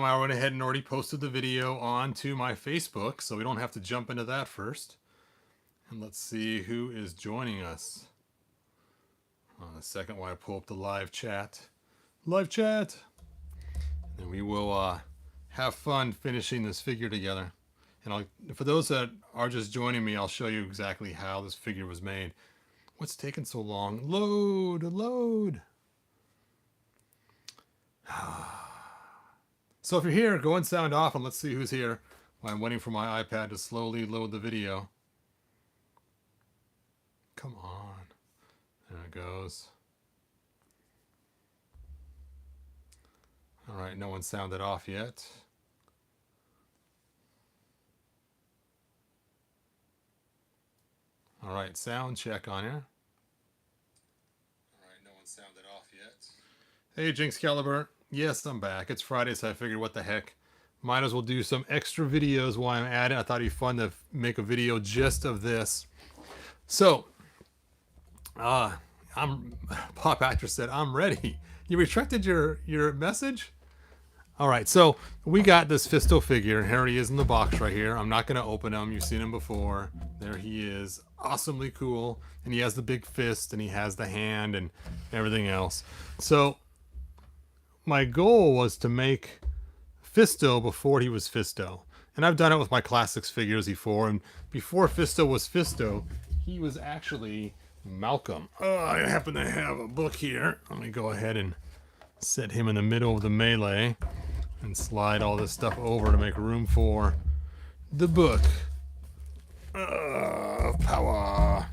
I went ahead and already posted the video onto my Facebook, so we don't have to jump into that first. And let's see who is joining us. A second while I pull up the live chat. Live chat! And we will have fun finishing this figure together. And for those that are just joining me, I'll show you exactly how this figure was made. What's taking so long? Load! Load! So if you're here, go and sound off and let's see who's here while I'm waiting for my iPad to slowly load the video. Come on. There it goes. All right, no one sounded off yet. All right, sound check on here. All right, no one sounded off yet. Hey, Jinx Caliber. Yes, I'm back. It's Friday, so I figured what the heck. Might as well do some extra videos while I'm at it. I thought it'd be fun to make a video just of this. So, Pop Actress said, I'm ready. You retracted your message? All right, so we got this Fisto figure. Here he is in the box right here. I'm not going to open him. You've seen him before. There he is. Awesomely cool. And he has the big fist, and he has the hand and everything else. So my goal was to make Fisto before he was Fisto. And I've done it with my classics figures before. And before Fisto was Fisto, he was actually Malcolm. I happen to have a book here. Let me go ahead and set him in the middle of the melee and slide all this stuff over to make room for the book of power.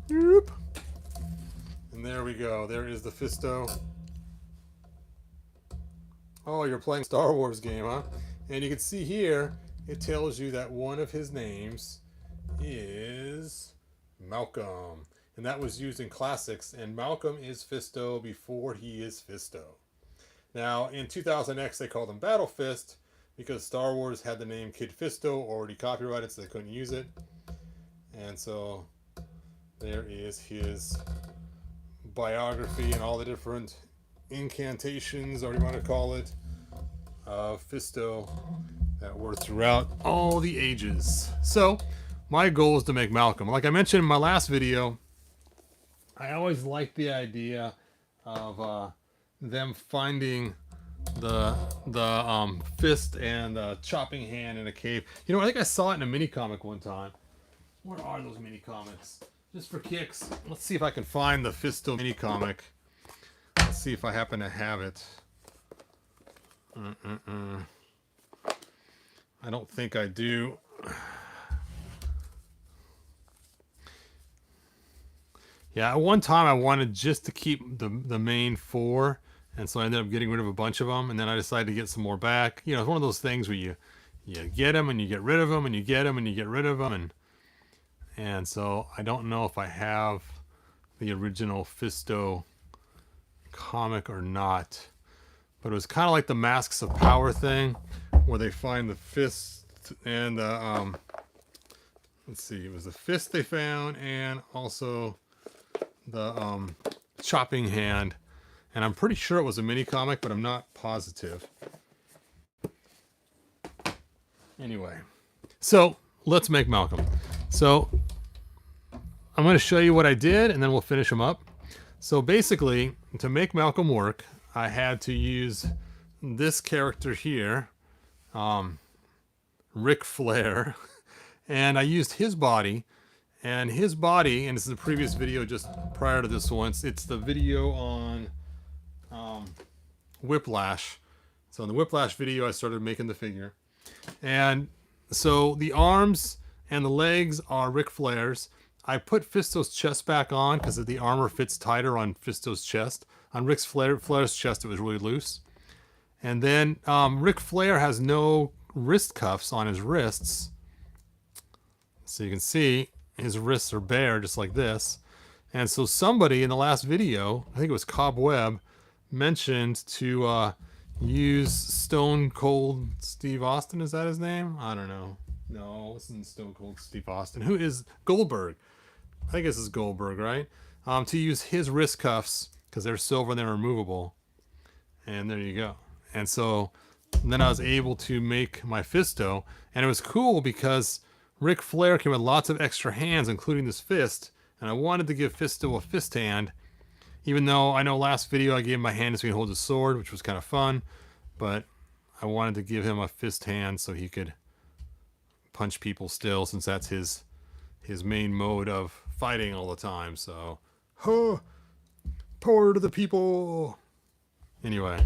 Yep. And there we go. There is the Fisto. Oh, you're playing Star Wars game, huh? And you can see here, it tells you that one of his names is Malcolm. And that was used in classics. And Malcolm is Fisto before he is Fisto. Now, in 2000X, they called him Battle Fist because Star Wars had the name Kid Fisto already copyrighted, so they couldn't use it. And so there is his biography and all the different incantations, or you want to call it, of Fisto that were throughout all the ages. So my goal is to make Malcolm. Like I mentioned in my last video, I always liked the idea of them finding the fist and the chopping hand in a cave. You know, I think I saw it in a mini comic one time. Where are those mini comics? Just for kicks. Let's see if I can find the Fisto mini comic. Let's see if I happen to have it. I don't think I do. Yeah, at one time I wanted just to keep the main four, and so I ended up getting rid of a bunch of them, and then I decided to get some more back. You know, it's one of those things where you get them and you get rid of them, and you get them and you get rid of them, and so I don't know if I have the original Fisto comic or not, but it was kind of like the Masks of Power thing, where they find the fist and let's see, it was the fist they found, and also the chopping hand, and I'm pretty sure it was a mini comic, but I'm not positive. Anyway, so let's make Malcolm. So I'm going to show you what I did, and then we'll finish him up. So basically, to make Malcolm work, I had to use this character here, Ric Flair, and I used his body. And his body, and this is the previous video just prior to this one, it's the video on Whiplash. So in the Whiplash video, I started making the figure. And so the arms and the legs are Ric Flair's. I put Fisto's chest back on because the armor fits tighter on Fisto's chest. On Ric Flair's chest, it was really loose. And then Ric Flair has no wrist cuffs on his wrists. So you can see his wrists are bare, just like this. And so somebody in the last video, I think it was Cobweb, mentioned to use Stone Cold Steve Austin. Is that his name? I don't know. No, it isn't Stone Cold Steve Austin. Who is Goldberg? I think this is Goldberg, right? To use his wrist cuffs, because they're silver and they're removable. And there you go. And so And then I was able to make my Fisto. And it was cool because Ric Flair came with lots of extra hands, including this fist. And I wanted to give Fisto a fist hand. Even though I know last video I gave him my hand so he could hold his sword, which was kind of fun. But I wanted to give him a fist hand so he could punch people still, since that's his main mode of fighting all the time. So, power to the people. Anyway,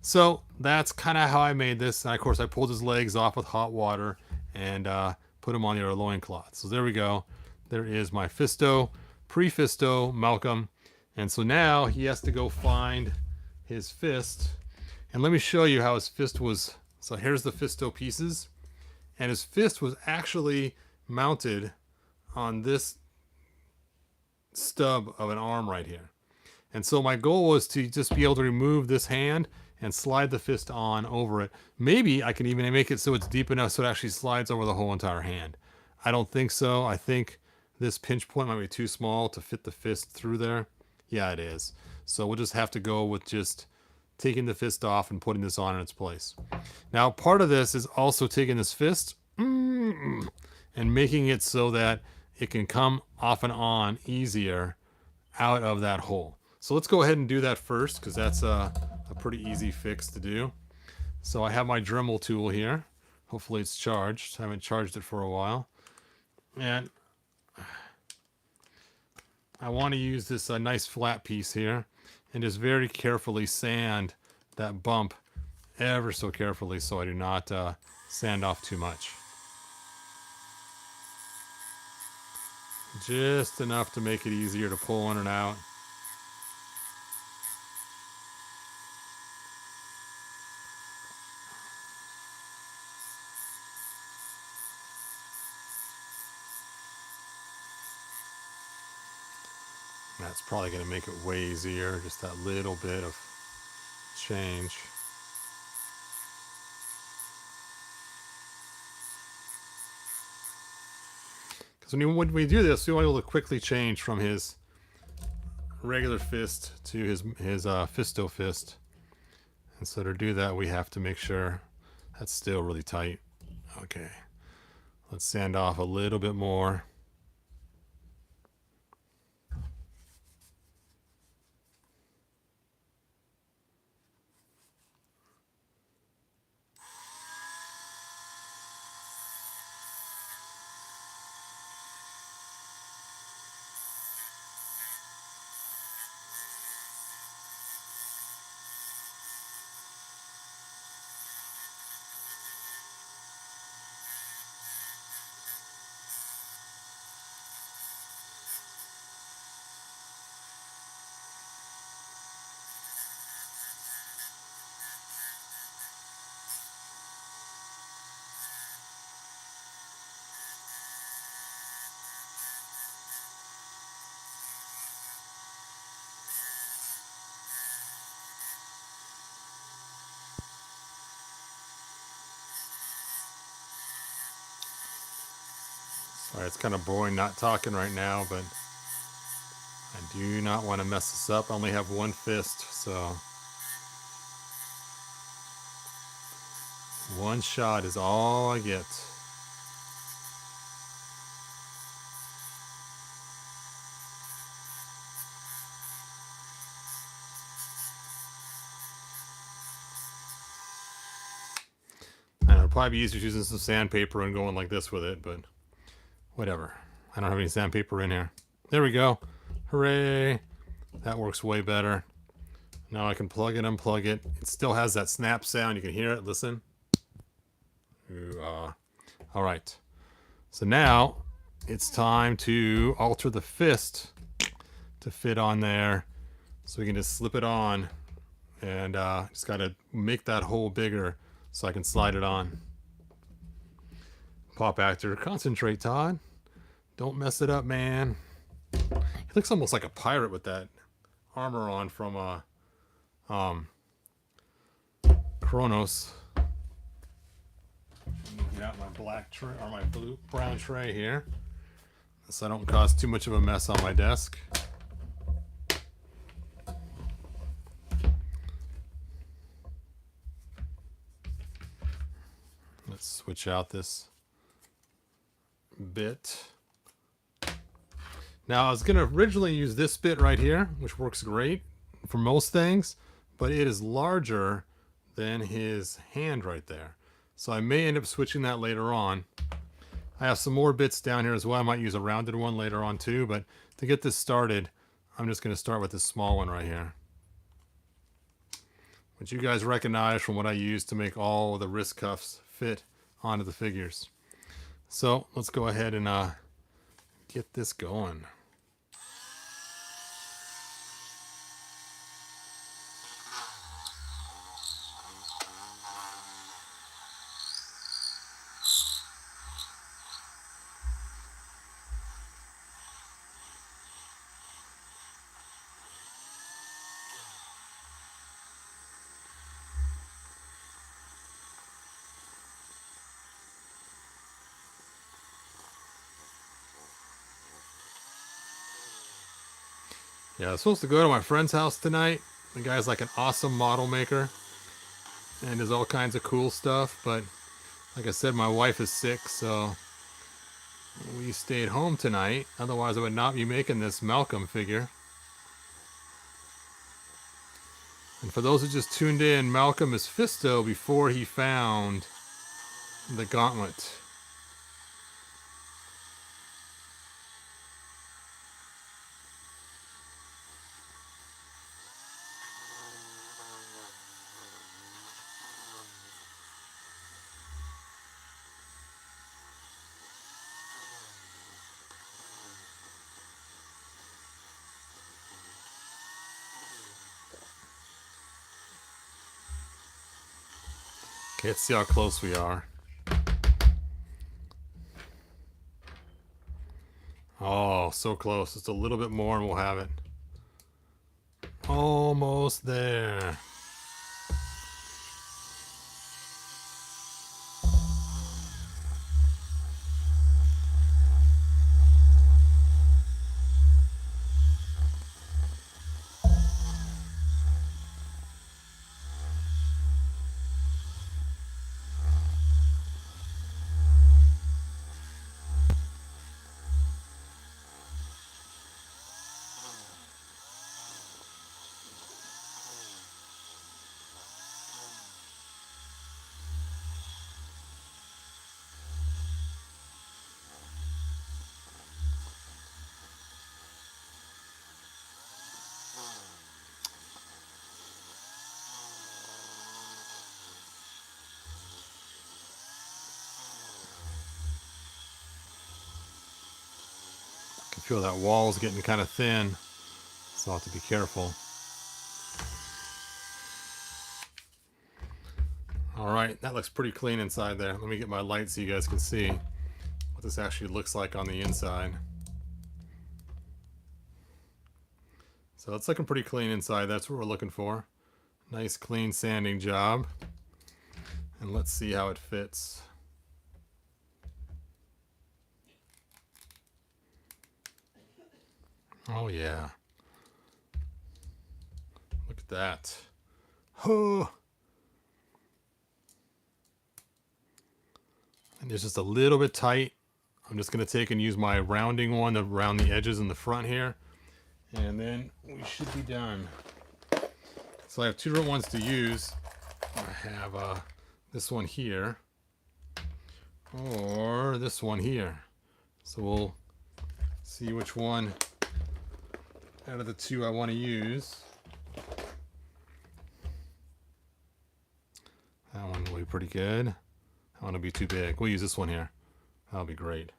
so that's kind of how I made this. And of course, I pulled his legs off with hot water and put him on the loincloth. So there we go. There is my Fisto, pre-Fisto Malcolm. And so now he has to go find his fist. And let me show you how his fist was. So here's the Fisto pieces. And his fist was actually mounted on this stub of an arm right here. And so my goal was to just be able to remove this hand and slide the fist on over it. Maybe I can even make it so it's deep enough so it actually slides over the whole entire hand. I don't think so. I think this pinch point might be too small to fit the fist through there. Yeah, it is. So we'll just have to go with just taking the fist off and putting this on in its place. Now, part of this is also taking this fist and making it so that it can come off and on easier out of that hole. So let's go ahead and do that first, because that's a pretty easy fix to do. So I have my Dremel tool here. Hopefully it's charged. I haven't charged it for a while. And I want to use this nice flat piece here and just very carefully sand that bump ever so carefully so I do not sand off too much. Just enough to make it easier to pull in and out. That's probably going to make it way easier, just that little bit of change. Because when we do this, we want to be able to quickly change from his regular fist to his Fisto fist. And so to do that, we have to make sure that's still really tight. Okay, let's sand off a little bit more. Sorry, it's kind of boring not talking right now, but I do not want to mess this up. I only have one fist, so one shot is all I get. And it'll probably be easier using some sandpaper and going like this with it, but whatever. I don't have any sandpaper in here. There we go. Hooray. That works way better. Now I can plug it, unplug it. It still has that snap sound. You can hear it. Listen. All right. So now it's time to alter the fist to fit on there. So we can just slip it on. And just got to make that hole bigger so I can slide it on. Pop actor, concentrate, Todd. Don't mess it up, man. He looks almost like a pirate with that armor on from Kronos. Get out my black tray or my brown tray here, so I don't cause too much of a mess on my desk. Let's switch out this bit. Now I was going to originally use this bit right here, which works great for most things, but it is larger than his hand right there. So I may end up switching that later on. I have some more bits down here as well. I might use a rounded one later on too, but to get this started, I'm just going to start with this small one right here, which you guys recognize from what I used to make all the wrist cuffs fit onto the figures. So let's go ahead and get this going. Yeah, I was supposed to go to my friend's house tonight. The guy's like an awesome model maker and does all kinds of cool stuff. But like I said, my wife is sick, so we stayed home tonight. Otherwise, I would not be making this Malcolm figure. And for those who just tuned in, Malcolm is Fisto before he found the gauntlet. Okay, let's see how close we are. Oh, so close. Just a little bit more and we'll have it. Almost there. I can feel that wall's getting kind of thin, so I'll have to be careful. Alright, that looks pretty clean inside there. Let me get my light so you guys can see what this actually looks like on the inside. So it's looking pretty clean inside. That's what we're looking for. Nice clean sanding job. And let's see how it fits. Oh yeah. Look at that. Oh. And it's just a little bit tight. I'm just going to take and use my rounding one around the edges in the front here. And then we should be done. So I have two different ones to use. I have this one here. Or this one here. So we'll see which one out of the two I want to use. That one will be pretty good. I want to be too big. We'll use this one here. That'll be great.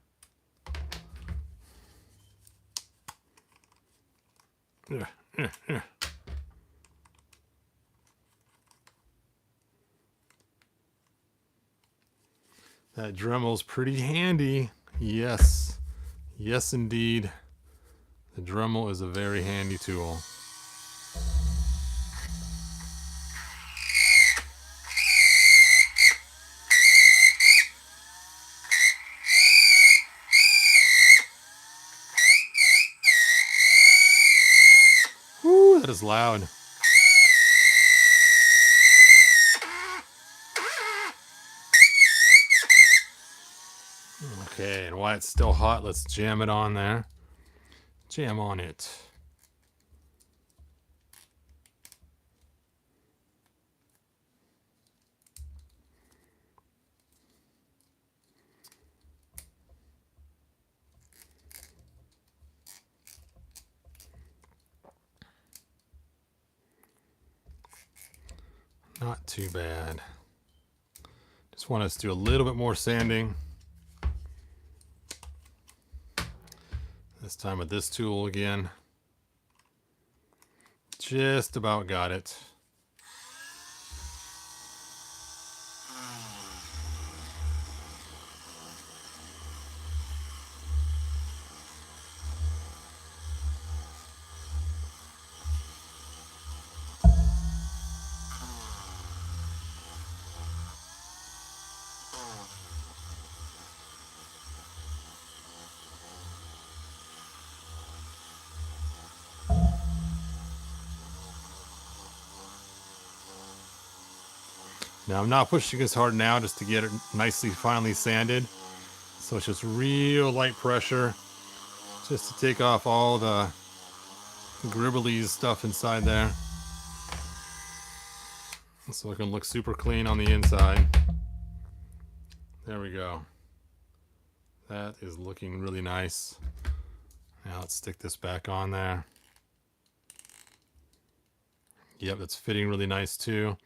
That Dremel's pretty handy. Yes. Yes, indeed. The Dremel is a very handy tool. Woo, that is loud. Okay, and while it's still hot, let's jam it on there. Jam on it. Not too bad. Just want us to do a little bit more sanding. This time with this tool again. Just about got it. Now I'm not pushing as hard now just to get it nicely finely sanded. So it's just real light pressure just to take off all the gribbly stuff inside there. So it can look super clean on the inside. There we go. That is looking really nice. Now let's stick this back on there. Yep, it's fitting really nice too.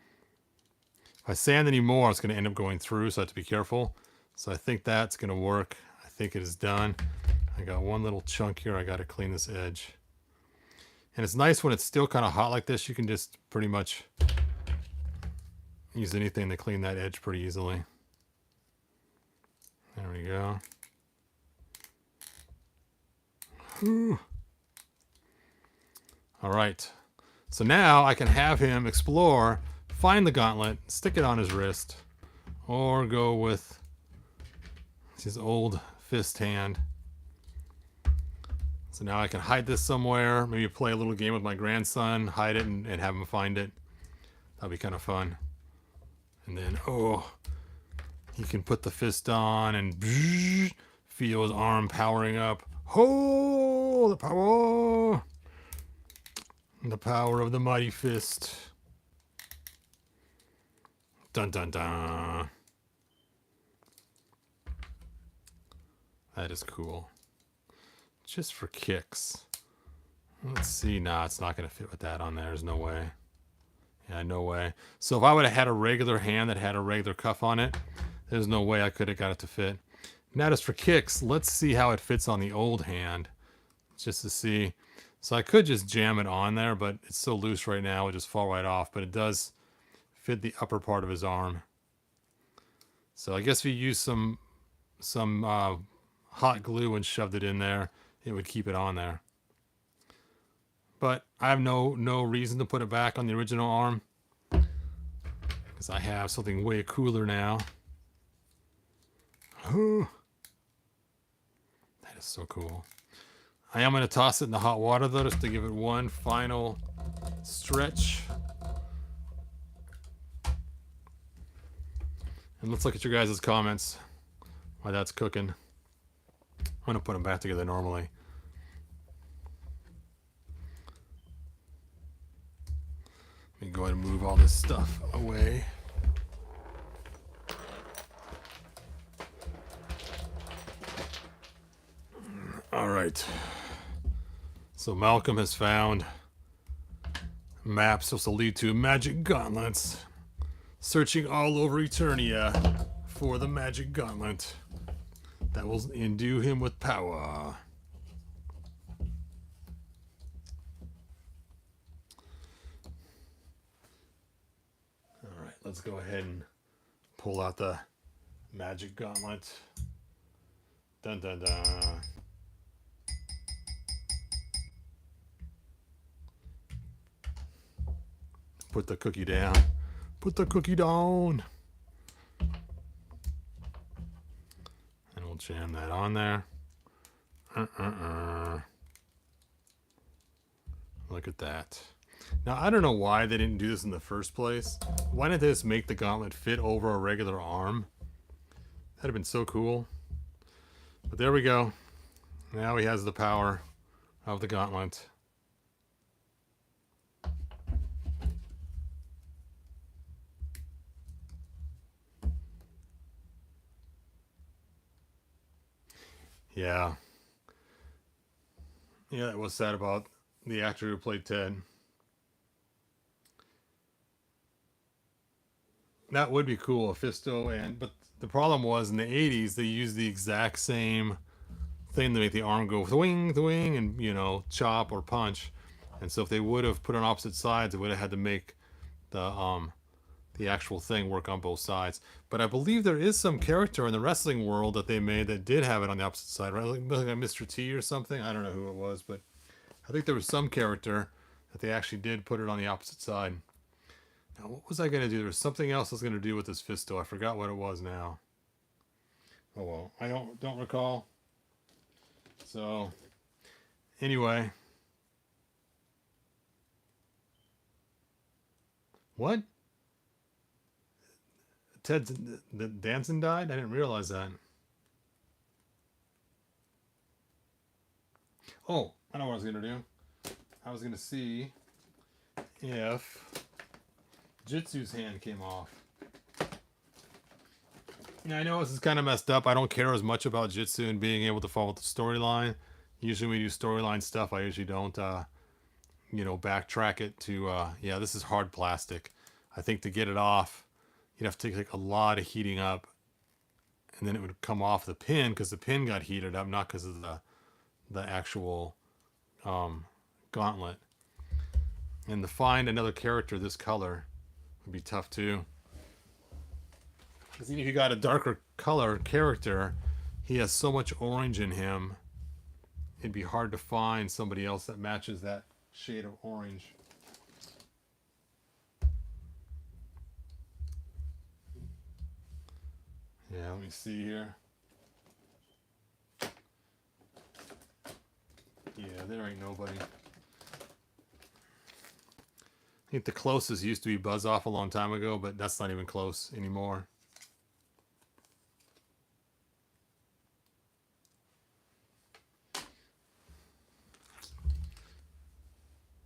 If I sand any more, it's going to end up going through, so I have to be careful. So I think that's going to work. I think it is done. I got one little chunk here. I got to clean this edge. And it's nice when it's still kind of hot like this. You can just pretty much use anything to clean that edge pretty easily. There we go. Whew. All right. So now I can have him explore, find the gauntlet, stick it on his wrist, or go with his old fist hand. So now I can hide this somewhere, maybe play a little game with my grandson, hide it and have him find it. That'll be kind of fun. And then, oh, he can put the fist on and feel his arm powering up. Oh, the power! The power of the mighty fist. Dun dun dun. That is cool. Just for kicks. Let's see. Nah, it's not going to fit with that on there. There's no way. Yeah, no way. So if I would have had a regular hand that had a regular cuff on it, there's no way I could have got it to fit. Now just for kicks, let's see how it fits on the old hand. Just to see. So I could just jam it on there, but it's so loose right now, it'll just fall right off. But it does fit the upper part of his arm. So I guess if you use some hot glue and shoved it in there, it would keep it on there. But I have no reason to put it back on the original arm, because I have something way cooler now. That is so cool. I am going to toss it in the hot water though, just to give it one final stretch. And let's look at your guys' comments while that's cooking. I'm going to put them back together normally. Let me go ahead and move all this stuff away. All right. So Malcolm has found maps supposed to lead to magic gauntlets. Searching all over Eternia for the magic gauntlet that will endue him with power. All right, let's go ahead and pull out the magic gauntlet. Dun dun dun. Put the cookie down. Put the cookie down. And we'll jam that on there. Look at that. Now, I don't know why they didn't do this in the first place. Why didn't they just make the gauntlet fit over a regular arm? That'd have been so cool. But there we go. Now he has the power of the gauntlet. Yeah. Yeah, that was sad about the actor who played Ted. That would be cool, Fisto, but the problem was in the 80s they used the exact same thing to make the arm go thwing, and chop or punch. And so if they would have put on opposite sides, they would have had to make the actual thing work on both sides. But I believe there is some character in the wrestling world that they made that did have it on the opposite side, right? Like Mr. T or something. I don't know who it was, but I think there was some character that they actually did put it on the opposite side. Now, what was I going to do? There was something else I was going to do with this Fisto. I forgot what it was now. Oh well, I don't recall. So, anyway. What? Ted Danson died? I didn't realize that. Oh, I know what I was going to do. I was going to see if Jitsu's hand came off. Yeah, I know this is kind of messed up. I don't care as much about Jitsu and being able to follow the storyline. Usually when we do storyline stuff, I usually don't, backtrack it to, yeah, this is hard plastic. I think to get it off, you'd have to take like a lot of heating up, and then it would come off the pin because the pin got heated up, not because of the actual gauntlet. And to find another character this color would be tough too. Because even if you got a darker color character, he has so much orange in him, it'd be hard to find somebody else that matches that shade of orange. Yeah, let me see here. Yeah, there ain't nobody. I think the closest used to be Buzz Off a long time ago, but that's not even close anymore.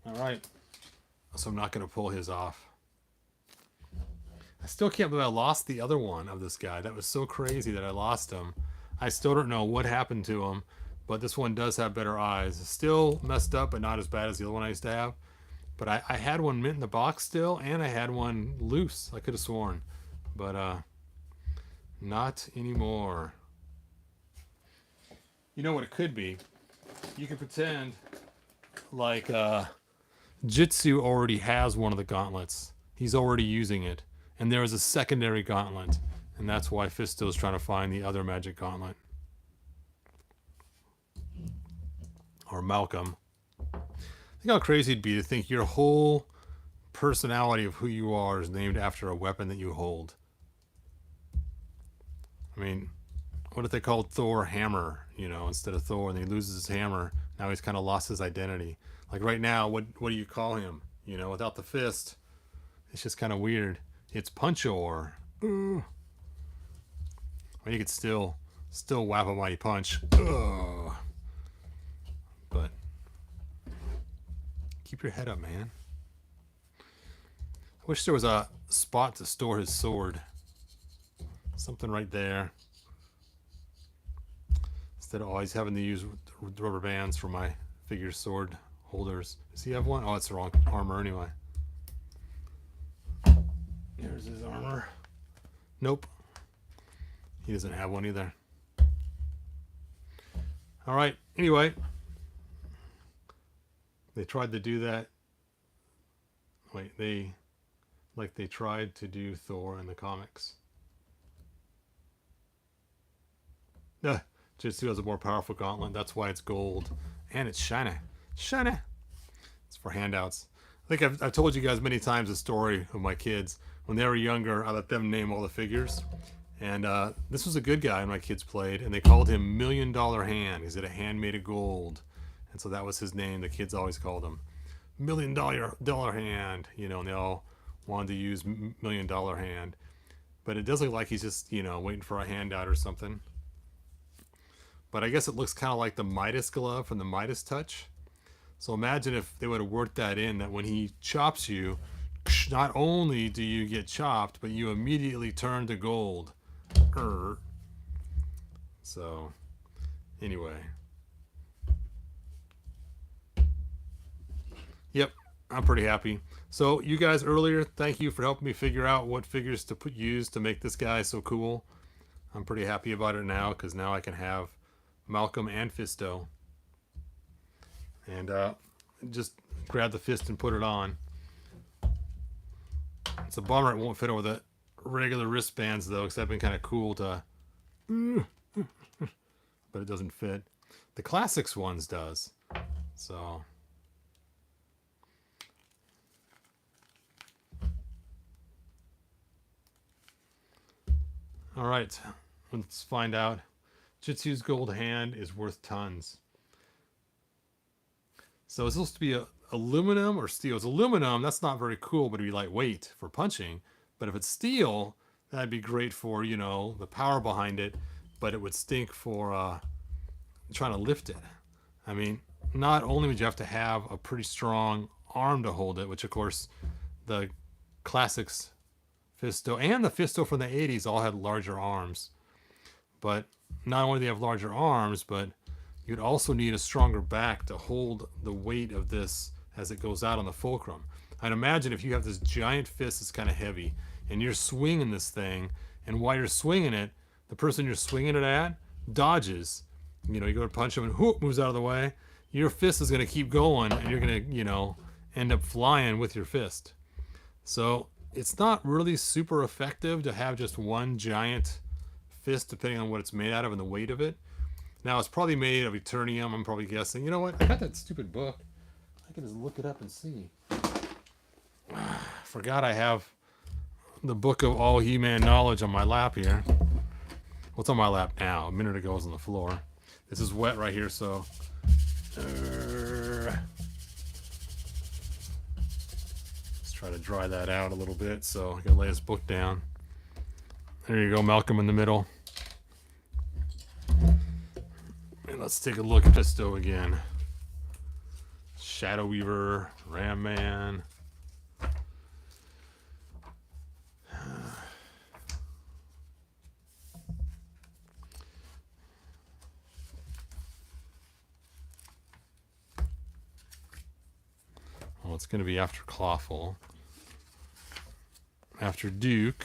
All right. So I'm not going to pull his off. I still can't believe I lost the other one of this guy. That was so crazy that I lost him. I still don't know what happened to him, but this one does have better eyes. Still messed up, but not as bad as the other one I used to have. But I had one mint in the box still, and I had one loose. I could have sworn. But not anymore. You know what it could be? You could pretend like Jitsu already has one of the gauntlets. He's already using it. And there is a secondary gauntlet. And that's why Fisto's trying to find the other magic gauntlet. Or Malcolm. Think how crazy it'd be to think your whole personality of who you are is named after a weapon that you hold. I mean, what if they called Thor Hammer, instead of Thor, and he loses his hammer? Now he's kind of lost his identity. Like right now, what do you call him? Without the fist, it's just kind of weird. It's Punch-or. Well, you could still whap a mighty punch. Ugh. But keep your head up, man. I wish there was a spot to store his sword. Something right there. Instead of always having to use rubber bands for my figure sword holders. Does he have one? Oh, it's the wrong armor anyway. Here's his armor. Nope. He doesn't have one either. All right. Anyway. They tried to do that. Wait, they tried to do Thor in the comics. Jitsu has a more powerful gauntlet. That's why it's gold. And it's shiny. Shiny. It's for handouts. I think I've told you guys many times the story of my kids. When they were younger, I let them name all the figures. And this was a good guy my kids played. And they called him $1 Million Hand. He had a hand made of gold. And so that was his name. The kids always called him $1 Million Hand. And they all wanted to use $1 Million Hand. But it does look like he's just, waiting for a handout or something. but I guess it looks kind of like the Midas glove from the Midas touch. So imagine if they would have worked that in, that when he chops you, not only do you get chopped, but you immediately turn to gold. So, anyway. Yep, I'm pretty happy. So, you guys earlier, thank you for helping me figure out what figures to use to make this guy so cool. I'm pretty happy about it now, because now I can have Malcolm and Fisto. And just grab the fist and put it on. It's a bummer it won't fit over the regular wristbands, though, because that'd been kind of cool to... but it doesn't fit. The classics ones does. So... all right, let's find out. Jitsu's gold hand is worth tons. So it's supposed to be aluminum or steel. It's aluminum. That's not very cool, but it'd be lightweight for punching. But if it's steel, that'd be great for, you know, the power behind it. But it would stink for trying to lift it. I mean, not only would you have to have a pretty strong arm to hold it, which of course the classics Fisto and the Fisto from the 80s all had larger arms. But not only do they have larger arms, but you'd also need a stronger back to hold the weight of this as it goes out on the fulcrum. I'd imagine if you have this giant fist that's kind of heavy and you're swinging this thing, and while you're swinging it, the person you're swinging it at dodges. You know, you go to punch him and whoop, moves out of the way. Your fist is going to keep going and you're going to, you know, end up flying with your fist. So it's not really super effective to have just one giant fist, depending on what it's made out of and the weight of it. Now, it's probably made of Eternium, I'm probably guessing. You know what? I got that stupid book. I can just look it up and see. Forgot I have the book of all He-Man knowledge on my lap here. What's on my lap now? A minute ago it was on the floor. This is wet right here, so... try to dry that out a little bit, so I can lay this book down. There you go, Malcolm in the middle. And let's take a look at Fisto again. Shadow Weaver, Ram Man. Well, it's going to be after Clawful. After Duke,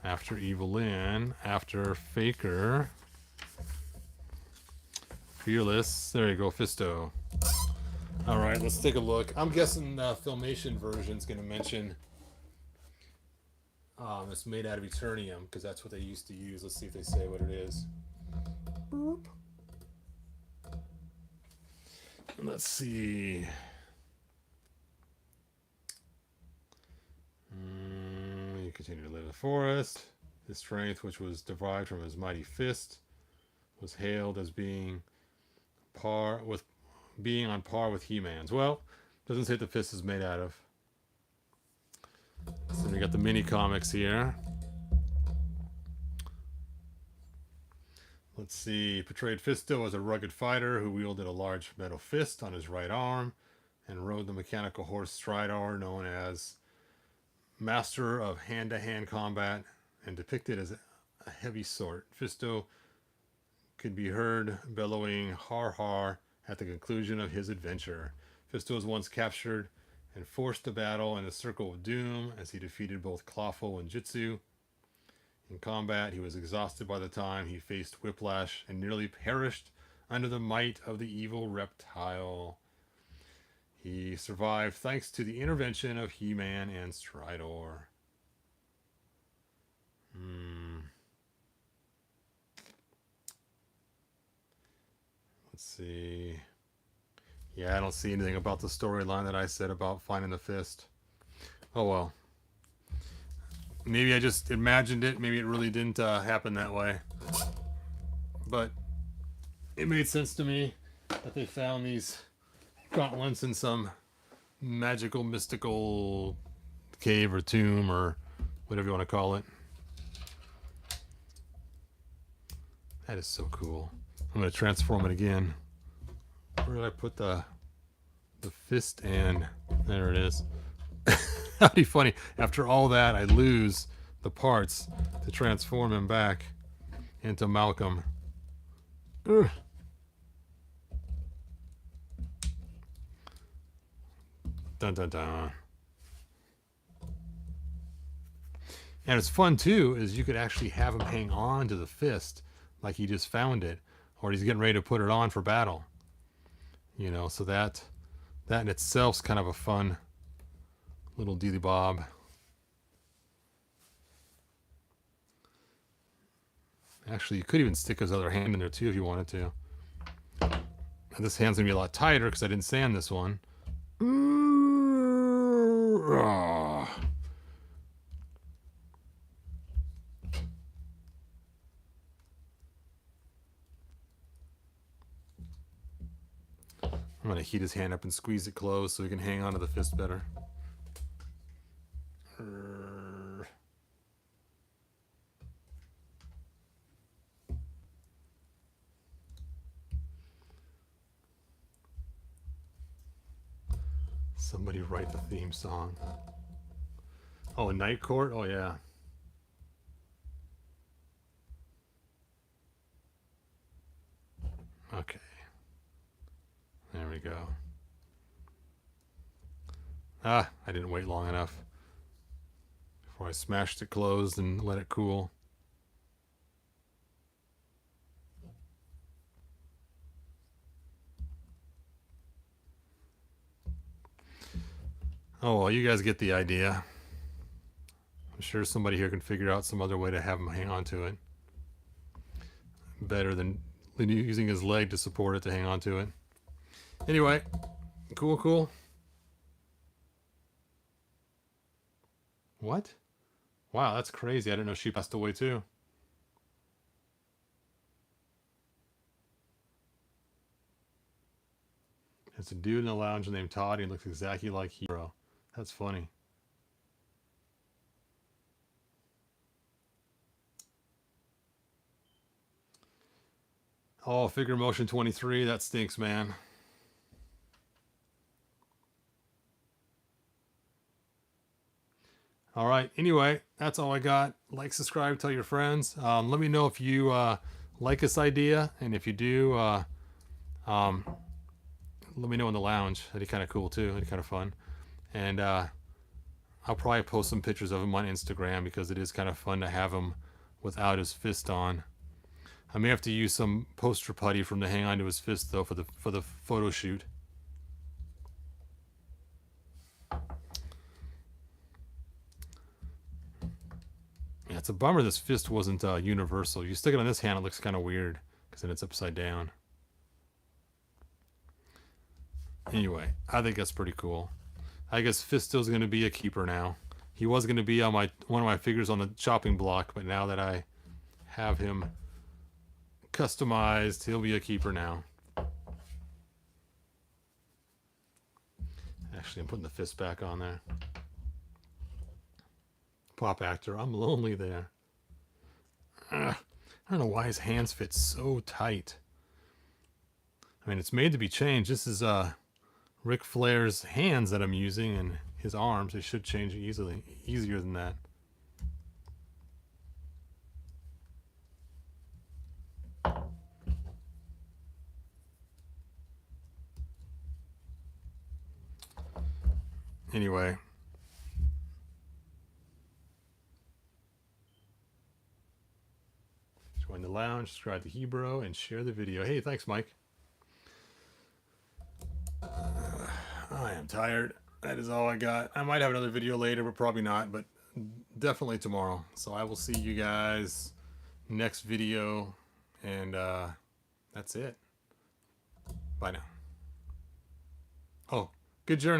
after Evelyn, after Faker, Fearless. There you go, Fisto. All right, let's take a look. I'm guessing the Filmation version is going to mention it's made out of Eternium, because that's what they used to use. Let's see if they say what it is. Boop. Let's see. You continue to live in the forest. His strength, which was derived from his mighty fist, was hailed as being on par with He-Man's. Well, doesn't say what the fist is made out of. So we got the mini comics here. Let's see. Portrayed Fisto as a rugged fighter who wielded a large metal fist on his right arm and rode the mechanical horse Stridor, known as master of hand-to-hand combat, and depicted as a heavy sort. Fisto could be heard bellowing "har har" at the conclusion of his adventure. Fisto was once captured and forced to battle in the Circle of Doom as he defeated both Clawful and Jitsu. In combat, he was exhausted by the time he faced Whiplash and nearly perished under the might of the evil reptile. He survived thanks to the intervention of He-Man and Stridor. Let's see. Yeah, I don't see anything about the storyline that I said about finding the fist. Oh well. Maybe I just imagined it. Maybe it really didn't happen that way. But it made sense to me that they found these gauntlets in some magical, mystical cave or tomb or whatever you want to call it. That is so cool. I'm going to transform it again. Where did I put the fist? And there it is. That'd be funny. After all that, I lose the parts to transform him back into Malcolm. Ugh. Dun dun dun. And it's fun too, is you could actually have him hang on to the fist like he just found it, or he's getting ready to put it on for battle. You know, so that in itself is kind of a fun little dealy bob. Actually, you could even stick his other hand in there too if you wanted to. And this hand's gonna be a lot tighter because I didn't sand this one. I'm going to heat his hand up and squeeze it closed so he can hang onto the fist better. Somebody write the theme song. Oh, a Night Court? Oh, yeah. Okay. There we go. Ah, I didn't wait long enough before I smashed it closed and let it cool. Oh, well, you guys get the idea. I'm sure somebody here can figure out some other way to have him hang on to it. Better than using his leg to support it to hang on to it. Anyway, cool. What? Wow, that's crazy. I didn't know she passed away too. It's a dude in the lounge named Todd. He looks exactly like Hero. That's funny. Oh, figure motion 23. That stinks, man. All right. Anyway, that's all I got. Like, subscribe, tell your friends. Let me know if you like this idea, and if you do, let me know in the lounge. That'd be kind of cool too. That'd be kind of fun. And I'll probably post some pictures of him on Instagram because it is kind of fun to have him without his fist on. I may have to use some poster putty from the hang on to his fist though for the photo shoot. Yeah, it's a bummer this fist wasn't universal. You stick it on this hand, it looks kind of weird because then it's upside down. Anyway, I think that's pretty cool. I guess Fisto's going to be a keeper now. He was going to be on one of my figures on the chopping block, but now that I have him customized, he'll be a keeper now. Actually, I'm putting the fist back on there. Pop actor, I'm lonely there. I don't know why his hands fit so tight. I mean, it's made to be changed. This is Ric Flair's hands that I'm using, and his arms. They should change easier than that. Anyway. Join the lounge, subscribe to Hebrew, and share the video. Hey, thanks, Mike. I am tired. That is all I got. I might have another video later, but probably not. But definitely tomorrow. So I will see you guys next video. And that's it. Bye now. Oh, good journey.